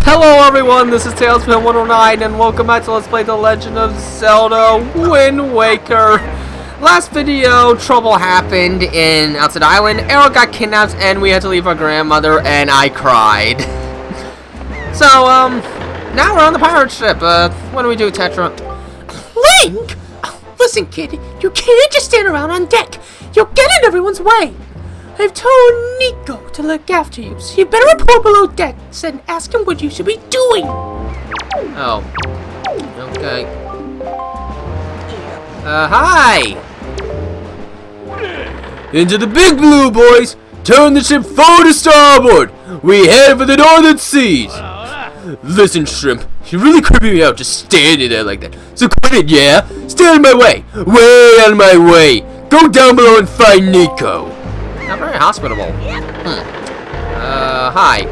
Hello everyone, this is Tailspin109 and welcome back to Let's Play The Legend of Zelda Wind Waker. Last video, trouble happened in Outside Island, Arrow got kidnapped and we had to leave our grandmother and I cried. So, now we're on the pirate ship. What do we do, Tetra? Link! Listen, kid, you can't just stand around on deck. You'll get in everyone's way. I've told Niko to look after you, so you better report below decks and ask him what you should be doing. Oh. Okay. Hi! Into the big blue, boys! Turn the ship forward to starboard! We head for the northern seas! Listen, Shrimp, you're really creeping me out just standing there like that. So quit it, yeah? Stay out of my way! Way out of my way! Go down below and find Niko! Not very hospitable. Hi.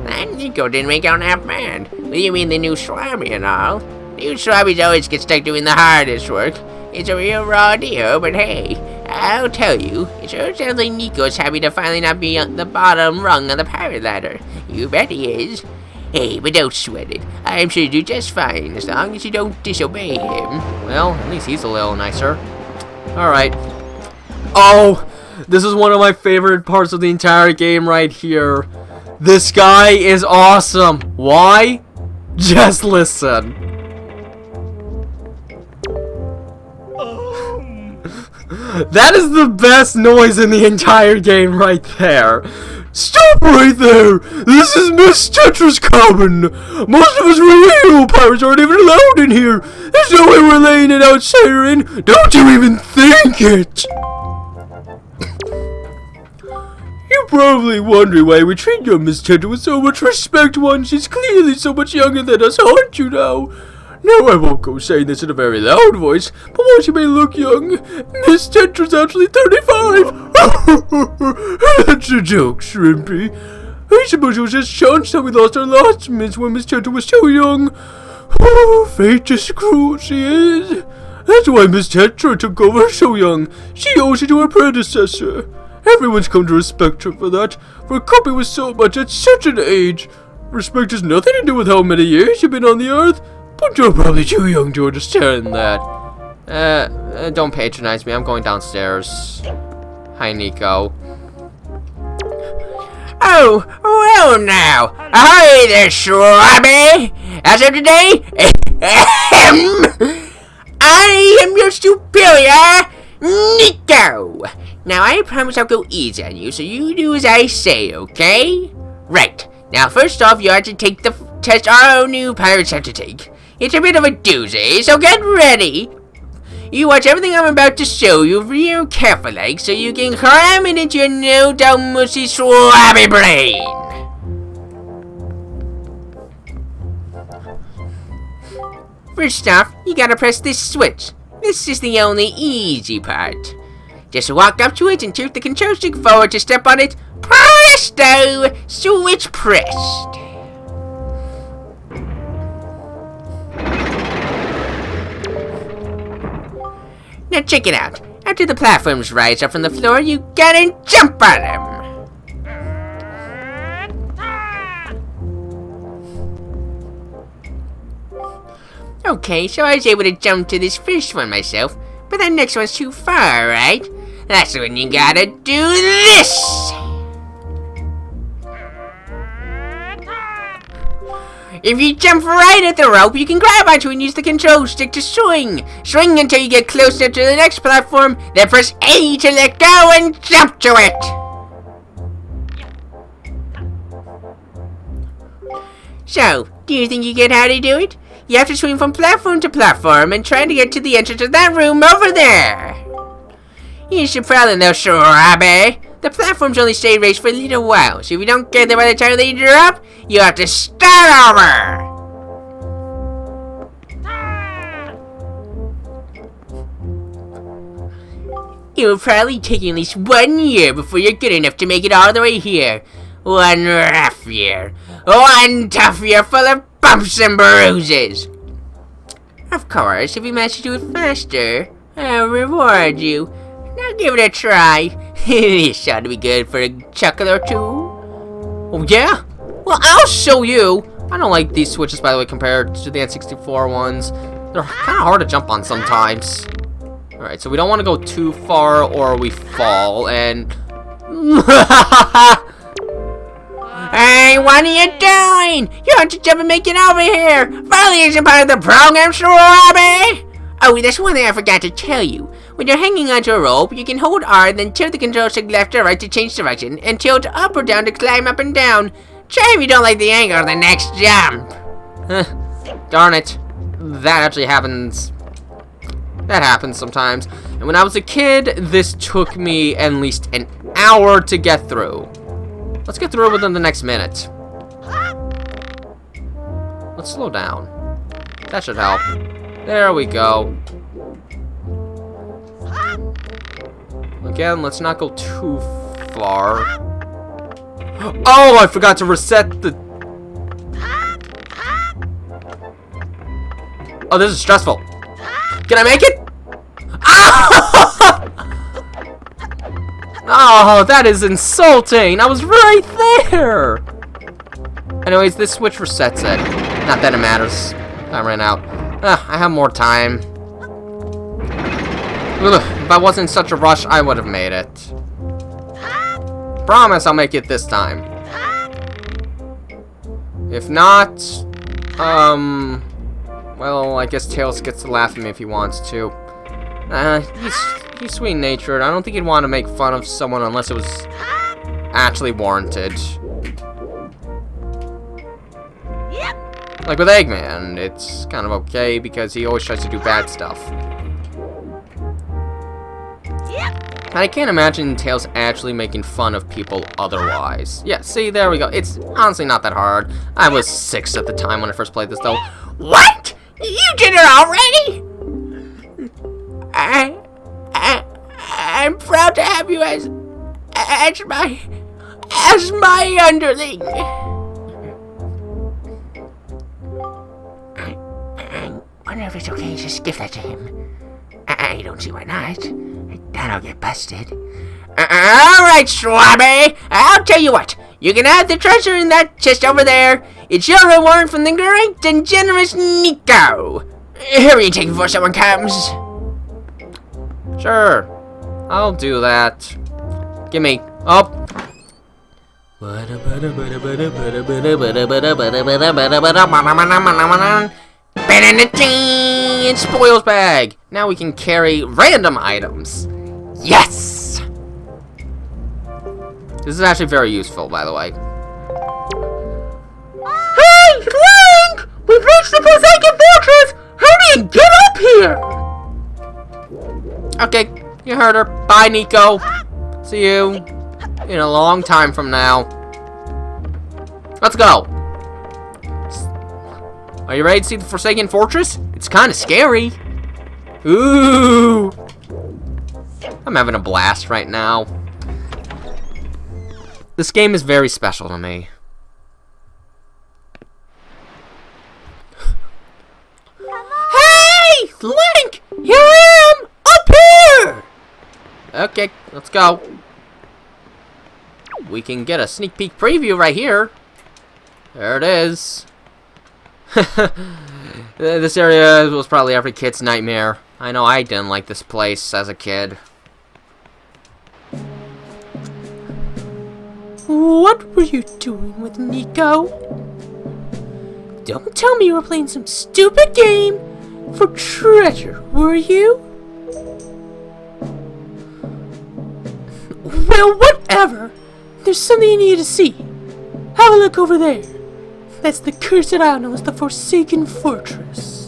That Niko didn't make out half bad. What do you mean the new Swabby and all? New Swabbies always get stuck doing the hardest work. It's a real raw deal, but hey, I'll tell you, it sure sounds like Niko's happy to finally not be on the bottom rung of the pirate ladder. You bet he is. Hey, but don't sweat it. I'm sure you do just fine, as long as you don't disobey him. Well, at least he's a little nicer. Alright. Oh! This is one of my favorite parts of the entire game right here. This guy is awesome. Why? Just listen. That is the best noise in the entire game right there. Stop right there! This is Miss Tetra's cabin! Most of us real pirates aren't even allowed in here! There's no way we're laying an outsider in! Don't you even think it! You're probably wondering why we treat young Miss Tetra with so much respect when she's clearly so much younger than us, aren't you now? No, I won't go saying this in a very loud voice, but while she may look young, Miss Tetra's actually 35! That's a joke, Shrimpy. I suppose it was just chance that we lost our last miss when Miss Tetra was so young. Oh, fate is cruel, she is. That's why Miss Tetra took over so young. She owes it to her predecessor. Everyone's come to respect her for that, for coping with so much at such an age. Respect has nothing to do with how many years you've been on the earth, but you're probably too young to understand that. Don't patronize me, I'm going downstairs. Hi, Niko. Oh, well now. Ahoy there, Swabby! As of today, I am your superior, Niko! Now, I promise I'll go easy on you, so you do as I say, okay? Right. Now, first off, you have to take the test our new pirates have to take. It's a bit of a doozy, so get ready. You watch everything I'm about to show you real careful like, so you can cram it into your no-doubt mushy Swabby brain. First off, you gotta press this switch. This is the only easy part. Just walk up to it and tilt the control stick forward to step on it. Presto! Switch pressed. Now check it out. After the platforms rise up from the floor, you gotta jump on them. Okay, so I was able to jump to this first one myself, but that next one's too far, right? That's when you gotta do this! If you jump right at the rope, you can grab onto it and use the control stick to swing. Swing until you get closer to the next platform, then press A to let go and jump to it! So, do you think you get how to do it? You have to swing from platform to platform and try to get to the entrance of that room over there. You should probably know, Swabby. The platforms only stay raised for a little while, so if you don't get there by the time they drop, you have to start over. It will probably take you at least 1 year before you're good enough to make it all the way here. 1 rough year. 1 tough year full of bumps and bruises. Of course, if you manage to do it faster, I'll reward you. Now give it a try. This ought to be good for a chuckle or two. Oh yeah? Well, I'll show you. I don't like these switches, by the way, compared to the N64 ones. They're kind of hard to jump on sometimes. Alright, so we don't want to go too far or we fall, and... Hey, what are you doing? You have to jump and make it over here. Violation part of the program, Robbie. Oh, there's one thing I forgot to tell you. When you're hanging onto a rope, you can hold R, then tilt the control stick left or right to change direction, and tilt up or down to climb up and down. Try if you don't like the angle of the next jump. Darn it. That actually happens. That happens sometimes. And when I was a kid, this took me at least an hour to get through. Let's get through it within the next minute. Let's slow down. That should help. There we go. Again, let's not go too far. Oh, I forgot to reset the... Oh, this is stressful. Can I make it? Oh, that is insulting. I was right there. Anyways, this switch resets it. Not that it matters. I ran out. I have more time. Ugh, if I wasn't in such a rush, I would have made it. Promise I'll make it this time. If not, well, I guess Tails gets to laugh at me if he wants to. He's sweet-natured. I don't think he'd want to make fun of someone unless it was actually warranted. Like with Eggman, it's kind of okay because he always tries to do bad stuff. And I can't imagine Tails actually making fun of people otherwise. Yeah, see, there we go. It's honestly not that hard. I was 6 at the time when I first played this, though. What? You did it already? I'm proud to have you as my underling. I wonder if it's okay to just give that to him. I don't see why not. Then I'll get busted. Alright, Swabby. I'll tell you what. You can have the treasure in that chest over there. It's your reward from the great and generous Niko. Hurry and take it before someone comes. Sure. I'll do that. Give me. Up. Spoils bag. Now we can carry random items. Yes! This is actually very useful, by the way. Hey, Link! We've reached the Forsaken Fortress! Hurry and get up here! Okay, you heard her. Bye, Niko. See you in a long time from now. Let's go. Are you ready to see the Forsaken Fortress? It's kind of scary. Ooh. I'm having a blast right now. This game is very special to me. Hey! Link! Here I am! Up here! Okay, let's go. We can get a sneak peek preview right here. There it is. This area was probably every kid's nightmare. I know I didn't like this place as a kid. What were you doing with Niko? Don't tell me you were playing some stupid game for treasure, were you? Well, whatever. There's something you need to see. Have a look over there. That's the cursed island known as the Forsaken Fortress.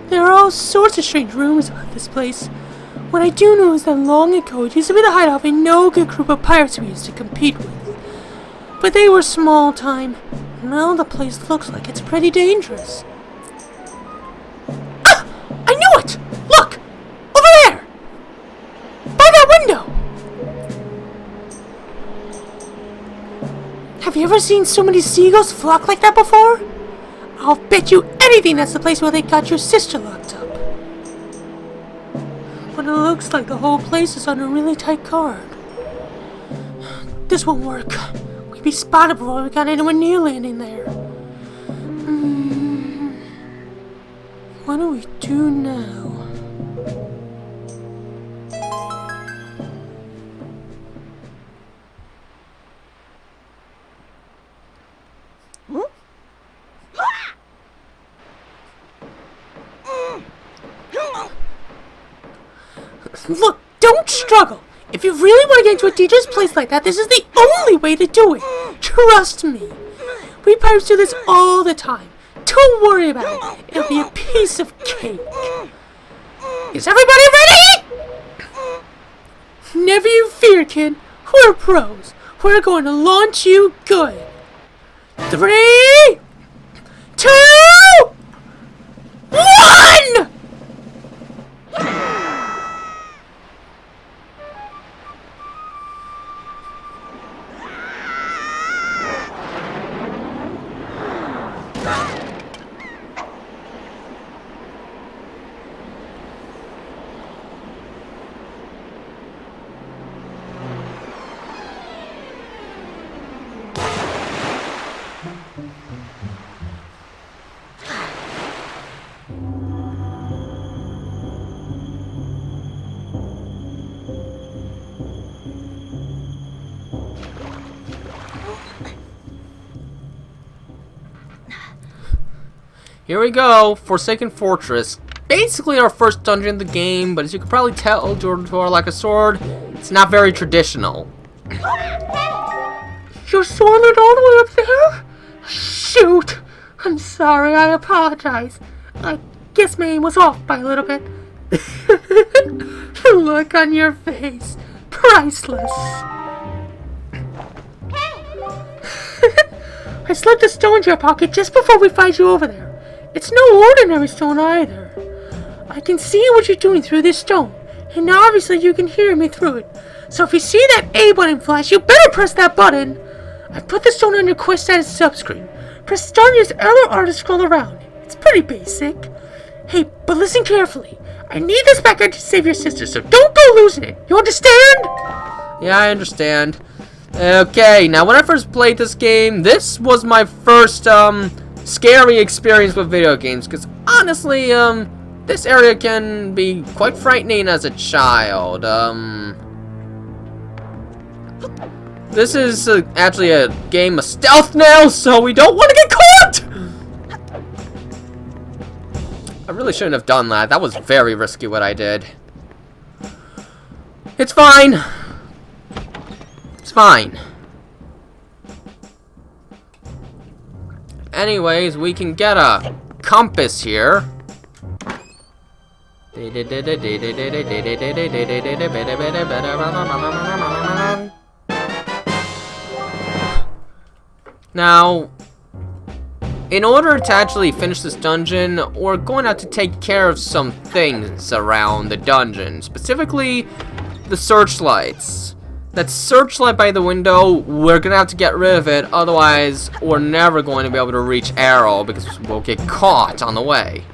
There are all sorts of strange rumors about this place. What I do know is that long ago it used to be the hideout of a no-good group of pirates we used to compete with. But they were small time. Now the place looks like it's pretty dangerous. Ah! I knew it! Look! Over there! By that window! Have you ever seen so many seagulls flock like that before? I'll bet you anything that's the place where they got your sister locked up. Kinda looks like the whole place is on a really tight guard. This won't work. We'd be spotted before we got anyone near landing there. What do we do now? Look, don't struggle. If you really want to get into a teacher's place like that, this is the only way to do it. Trust me. We pirates do this all the time. Don't worry about it. It'll be a piece of cake. Is everybody ready? Never you fear, kid. We're pros. We're going to launch you good. 3, 2, 1! Here we go, Forsaken Fortress. Basically our first dungeon in the game, but as you can probably tell, Door like a sword, it's not very traditional. Your sword went all the way up there? Shoot! I'm sorry, I apologize. I guess my aim was off by a little bit. The look on your face. Priceless. I slipped a stone into your pocket just before we fight you over there. It's no ordinary stone either. I can see what you're doing through this stone, and obviously you can hear me through it. So if you see that A button flash, you better press that button. I put the stone on your quest status subscreen. Press start and use LR to scroll around. It's pretty basic. Hey, but listen carefully. I need this back to save your sister, so don't go losing it. You understand? Yeah, I understand. Okay, now when I first played this game, this was my first, scary experience with video games, because honestly, this area can be quite frightening as a child. This is actually a game of stealth now, so we don't want to get caught! I really shouldn't have done that. That was very risky what I did. It's fine. It's fine. Anyways, we can get a compass here. Now, in order to actually finish this dungeon, we're going to have to take care of some things around the dungeon. Specifically, the searchlights. That searchlight by the window, we're going to have to get rid of it. Otherwise, we're never going to be able to reach Arrow because we'll get caught on the way.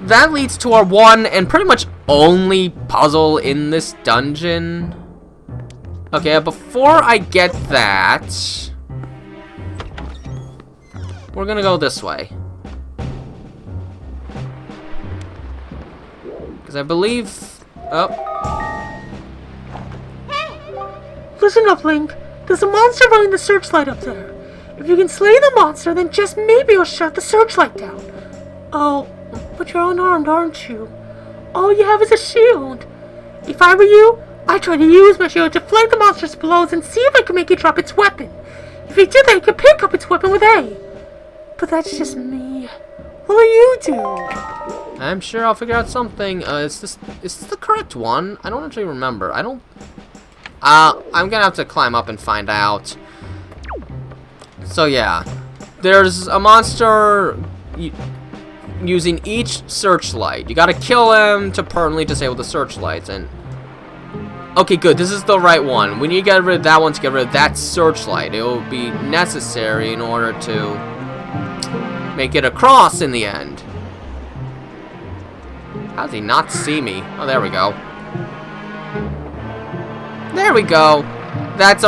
That leads to our one and pretty much only puzzle in this dungeon. Okay, before I get that, we're gonna go this way. Because I believe... Oh. Listen up, Link. There's a monster running the searchlight up there. If you can slay the monster, then just maybe you'll shut the searchlight down. Oh, but you're unarmed, aren't you? All you have is a shield. If I were you, I'd try to use my shield to deflect the monster's blows and see if I can make it drop its weapon. If you did that, you could pick up its weapon with A. But that's just me. What will you do? I'm sure I'll figure out something. Is this the correct one? I don't actually remember. I'm gonna have to climb up and find out. So yeah, there's a monster using each searchlight. You gotta kill him to permanently disable the searchlights. And okay, good. This is the right one. We need to get rid of that one to get rid of that searchlight. It will be necessary in order to make it across in the end. How did he not see me? Oh, there we go. There we go. That's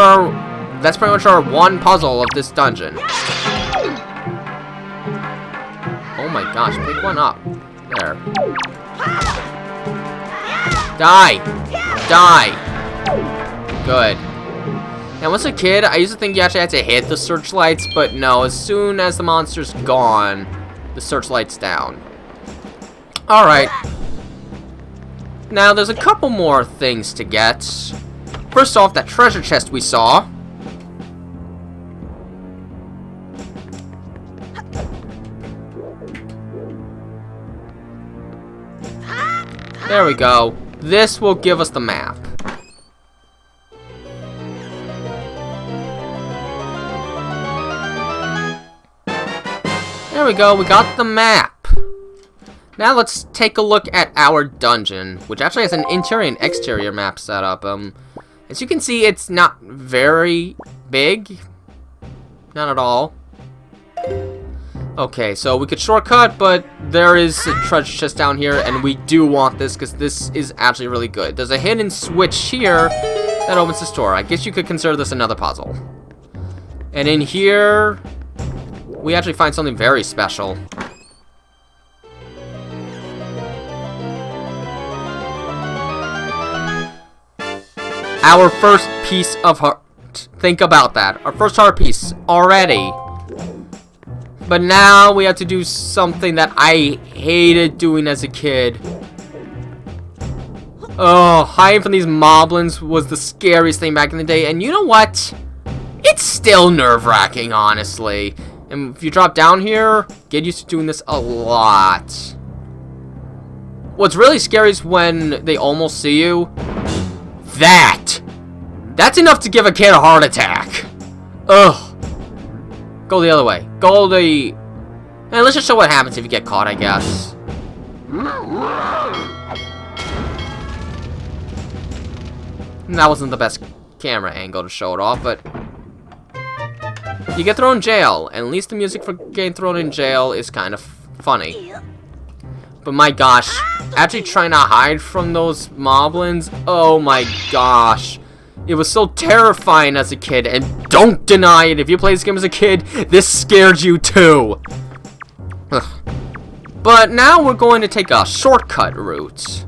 pretty much our one puzzle of this dungeon. Oh my gosh, pick one up. There. Die! Die! Good. Now, once a kid, I used to think you actually had to hit the searchlights, but no, as soon as the monster's gone, the searchlight's down. Alright. Now, there's a couple more things to get. First off, that treasure chest we saw. There we go. This will give us the map. There we go, we got the map. Now let's take a look at our dungeon, which actually has an interior and exterior map set up. As you can see, it's not very big. Not at all. Okay, so we could shortcut, but there is a treasure chest down here, and we do want this because this is actually really good. There's a hidden switch here that opens this door. I guess you could consider this another puzzle. And in here, we actually find something very special. Our first piece of heart. Think about that. Our first heart piece already. But now we have to do something that I hated doing as a kid. Oh, hiding from these moblins was the scariest thing back in the day. And you know what? It's still nerve-wracking, honestly. And if you drop down here, get used to doing this a lot. What's really scary is when they almost see you. That's enough to give a kid a heart attack. Ugh. Go the other way. Go the... And let's just show what happens if you get caught, I guess. That wasn't the best camera angle to show it off, but... You get thrown in jail, and at least the music for getting thrown in jail is kind of funny. But my gosh, actually trying to hide from those moblins, oh my gosh. It was so terrifying as a kid, and don't deny it, if you play this game as a kid, this scared you too. Ugh. But now we're going to take a shortcut route.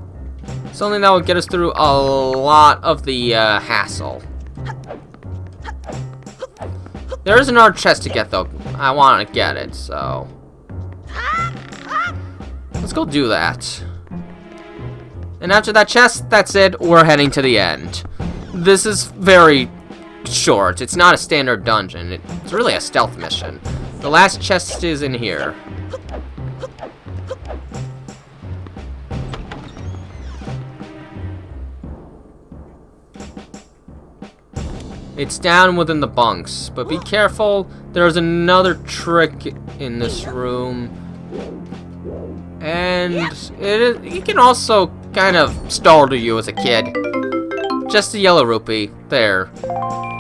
Something that will get us through a lot of the hassle. There is another chest to get though. I want to get it, so... Let's go do that. And after that chest, that's it. We're heading to the end. This is very short. It's not a standard dungeon. It's really a stealth mission. The last chest is in here. It's down within the bunks, but be careful. There's another trick in this room. And it can also kind of startle you as a kid. Just a yellow rupee. There.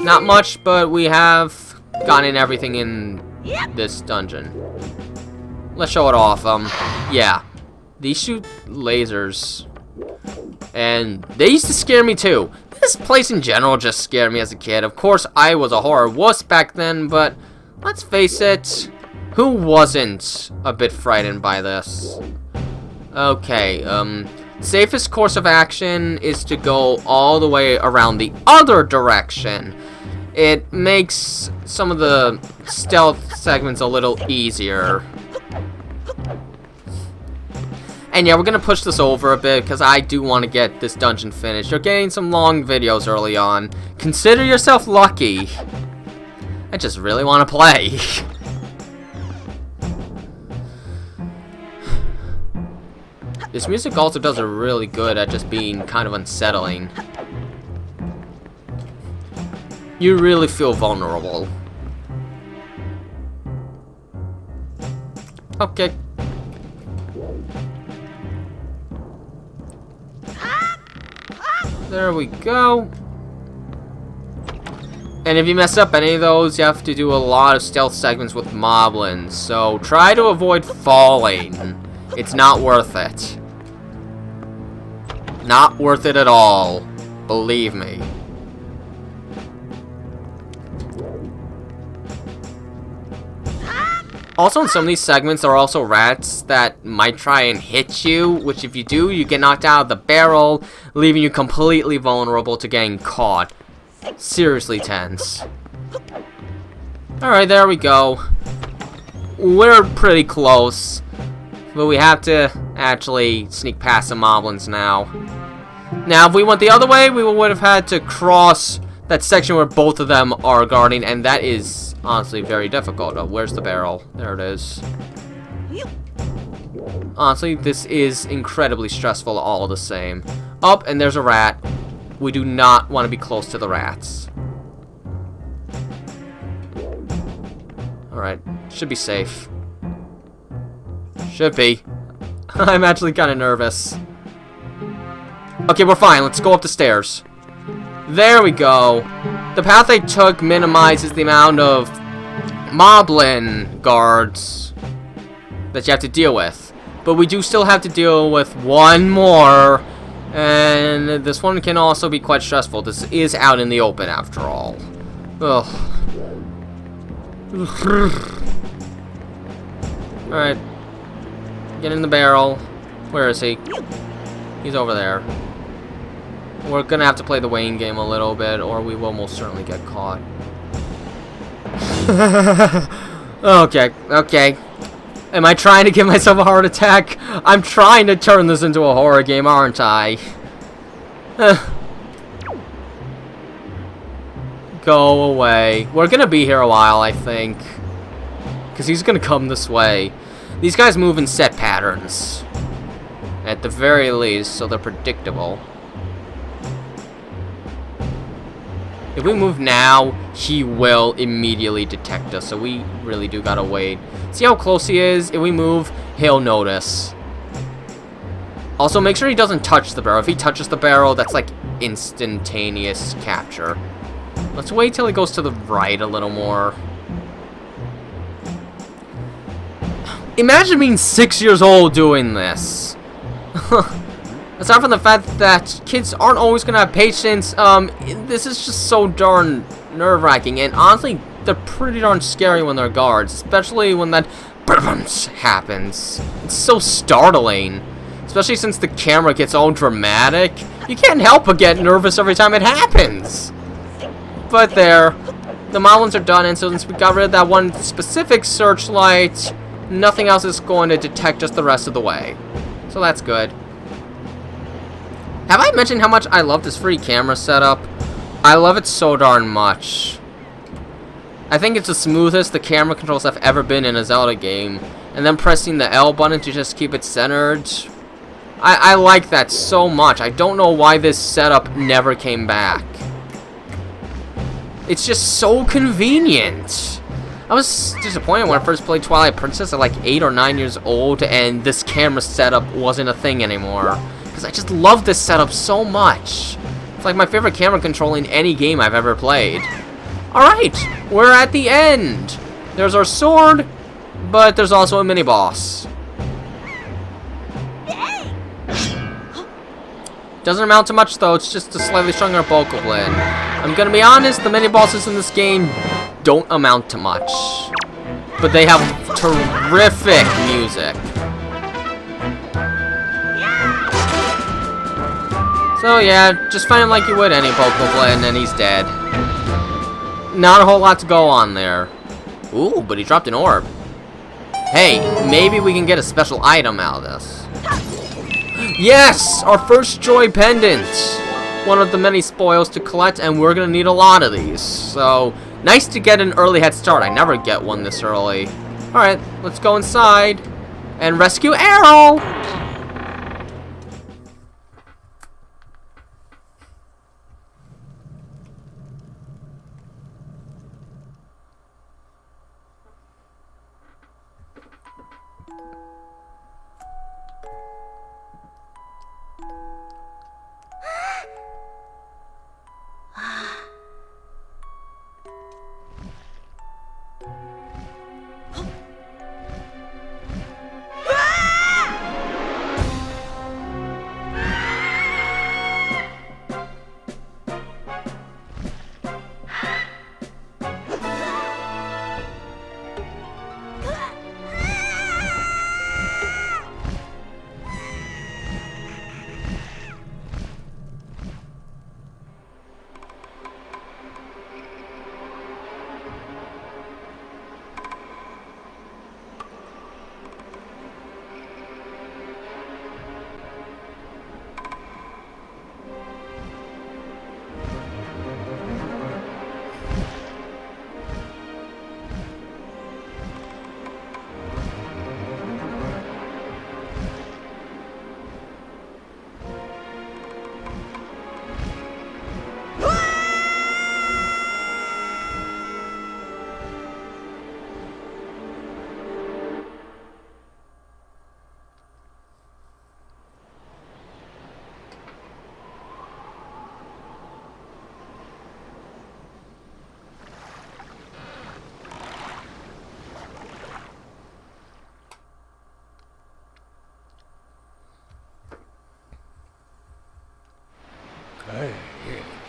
Not much, but we have gotten everything in this dungeon. Let's show it off. Yeah. These shoot lasers. And they used to scare me too. This place in general just scared me as a kid. Of course, I was a horror wuss back then, but let's face it, who wasn't a bit frightened by this? Okay, safest course of action is to go all the way around the other direction. It makes some of the stealth segments a little easier. And yeah, we're going to push this over a bit because I do want to get this dungeon finished. You're getting some long videos early on. Consider yourself lucky. I just really want to play. This music also does a really good at just being kind of unsettling. You really feel vulnerable. Okay. There we go. And if you mess up any of those, you have to do a lot of stealth segments with moblins. So try to avoid falling. It's not worth it. Not worth it at all. Believe me. Also, in some of these segments, there are also rats that might try and hit you, which if you do, you get knocked out of the barrel, leaving you completely vulnerable to getting caught. Seriously tense. Alright, there we go. We're pretty close, but we have to actually sneak past the moblins now. Now, if we went the other way, we would have had to cross that section where both of them are guarding, and that is honestly very difficult. Oh, where's the barrel? There it is. Honestly, this is incredibly stressful all the same. Oh, and there's a rat. We do not want to be close to the rats. Alright, should be safe. Should be. I'm actually kind of nervous. Okay, we're fine. Let's go up the stairs. There we go. The path I took minimizes the amount of moblin guards that you have to deal with. But we do still have to deal with one more. And this one can also be quite stressful. This is out in the open after all. Ugh. Alright. Get in the barrel. Where is he? He's over there. We're gonna have to play the Wayne game a little bit, or we will most certainly get caught. Okay. Am I trying to give myself a heart attack? I'm trying to turn this into a horror game, aren't I? Go away. We're gonna be here a while, I think. Because he's gonna come this way. These guys move in set patterns. At the very least, so they're predictable. If we move now, he will immediately detect us, so we really do gotta wait. See how close he is? If we move, he'll notice. Also, make sure he doesn't touch the barrel. If he touches the barrel, that's like instantaneous capture. Let's wait till he goes to the right a little more. Imagine being 6 years old doing this. Aside from the fact that kids aren't always gonna have patience, this is just so darn nerve-wracking, and honestly, they're pretty darn scary when they're guards, especially when that happens. It's so startling, especially since the camera gets all dramatic. You can't help but get nervous every time it happens. But there, the moblins are done, and so since we got rid of that one specific searchlight, nothing else is going to detect us the rest of the way. So that's good. Have I mentioned how much I love this free camera setup? I love it so darn much. I think it's the smoothest the camera controls have ever been in a Zelda game. And then pressing the L button to just keep it centered. I like that so much. I don't know why this setup never came back. It's just so convenient. I was disappointed when I first played Twilight Princess at like 8 or 9 years old and this camera setup wasn't a thing anymore. Because I just love this setup so much. It's like my favorite camera control in any game I've ever played. Alright, we're at the end. There's our sword, but there's also a mini-boss. Doesn't amount to much though, it's just a slightly stronger Bokoblin. I'm gonna be honest, the mini-bosses in this game don't amount to much. But they have terrific music. So yeah, just fight him like you would any Bokoblin and he's dead. Not a whole lot to go on there. Ooh, but he dropped an orb. Hey, maybe we can get a special item out of this. Yes! Our first joy pendant! One of the many spoils to collect, and we're gonna need a lot of these. So, nice to get an early head start. I never get one this early. Alright, let's go inside and rescue Errol!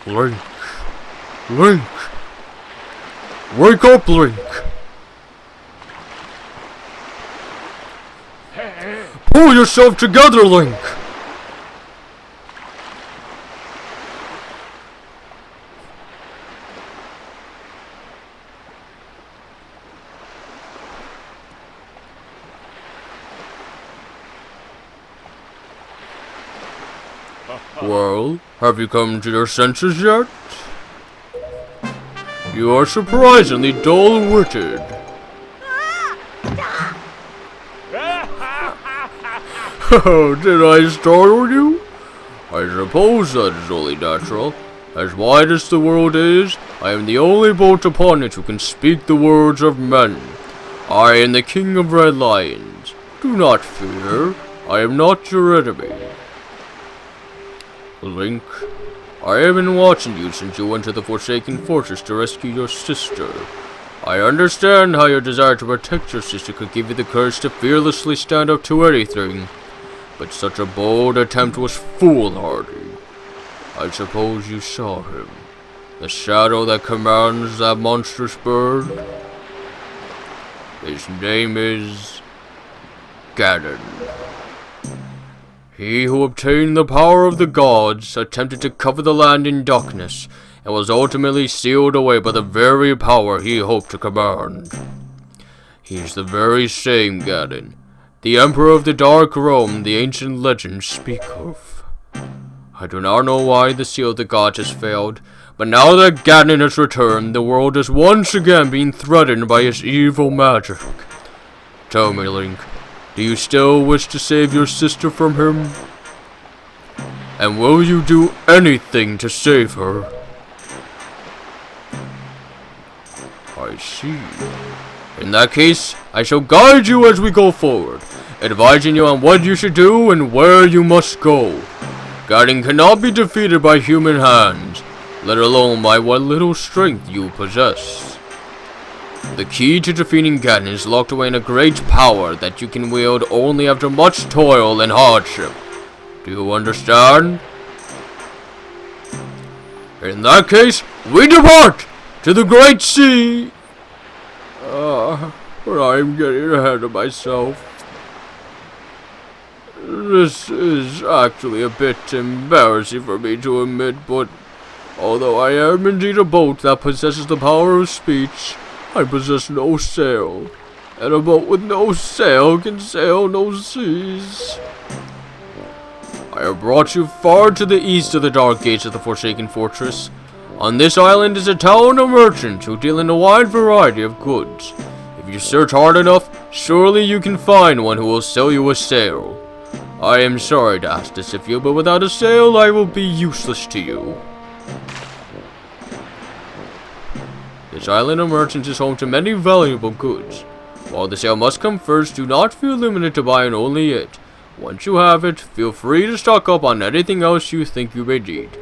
Link. Link. Wake up, Link. Pull yourself together, Link. Well, have you come to your senses yet? You are surprisingly dull-witted. Oh, did I startle you? I suppose that is only natural. As wide as the world is, I am the only boat upon it who can speak the words of men. I am the King of Red Lions. Do not fear. I am not your enemy. Link, I have been watching you since you went to the Forsaken Fortress to rescue your sister. I understand how your desire to protect your sister could give you the courage to fearlessly stand up to anything, but such a bold attempt was foolhardy. I suppose you saw him, the shadow that commands that monstrous bird. His name is Ganon. He who obtained the power of the gods attempted to cover the land in darkness, and was ultimately sealed away by the very power he hoped to command. He is the very same Ganon, the Emperor of the Dark Realm the ancient legends speak of. I do not know why the seal of the gods has failed, but now that Ganon has returned, the world is once again being threatened by his evil magic. Tell me, Link, do you still wish to save your sister from him? And will you do anything to save her? I see. In that case, I shall guide you as we go forward, advising you on what you should do and where you must go. Ganon cannot be defeated by human hands, let alone by what little strength you possess. The key to defeating Ganon is locked away in a great power that you can wield only after much toil and hardship. Do you understand? In that case, we depart to the Great Sea! But I'm getting ahead of myself. This is actually a bit embarrassing for me to admit, but although I am indeed a boat that possesses the power of speech, I possess no sail, and a boat with no sail can sail no seas. I have brought you far to the east of the dark gates of the Forsaken Fortress. On this island is a town of merchants who deal in a wide variety of goods. If you search hard enough, surely you can find one who will sell you a sail. I am sorry to ask this of you, but without a sail, I will be useless to you. This island of merchants is home to many valuable goods. While the sale must come first, do not feel limited to buying only it. Once you have it, feel free to stock up on anything else you think you may need.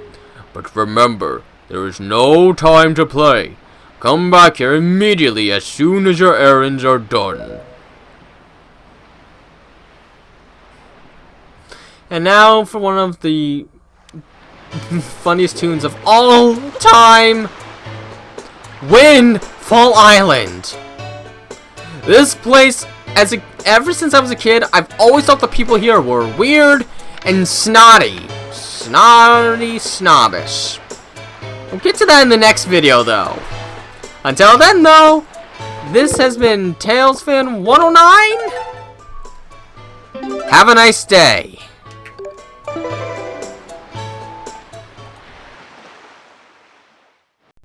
But remember, there is no time to play. Come back here immediately as soon as your errands are done. And now for one of the funniest tunes of all time. Windfall Island. This place, ever since I was a kid, I've always thought the people here were weird and snotty. Snobbish. We'll get to that in the next video, though. Until then, though, this has been TalesFan 109. Have a nice day.